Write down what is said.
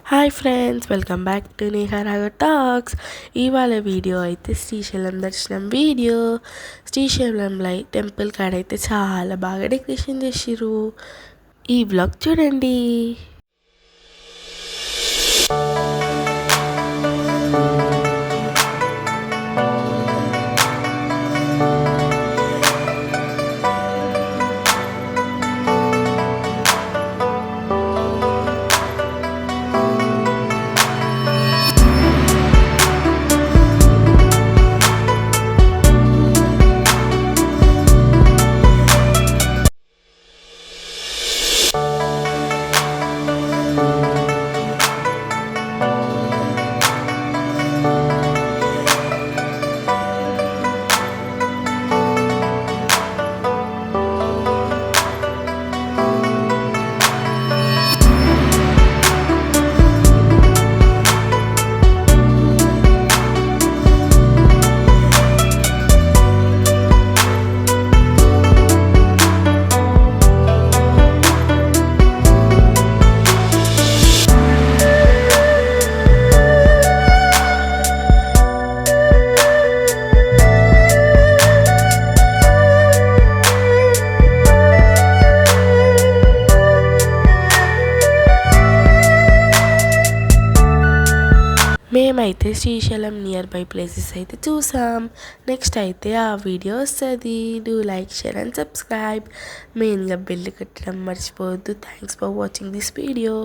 Hi friends, welcome back to Neha Raghav talks. ఇవాళ video అయితే శ్రీశైలం దర్శనం వీడియో. శ్రీశైలంలో టెంపుల్ కాడ అయితే చాలా బాగా డెకరేషన్ చేసిర్రు. ఈ వ్లాగ్ చూడండి. మేమైతే శ్రీశైలం నియర్ బై ప్లేసెస్ అయితే చూసాం. నెక్స్ట్ అయితే ఆ వీడియో వస్తుంది. Do like, share and subscribe. మెయిన్గా బెల్ కట్టడం మర్చిపోవద్దు. Thanks for watching this video.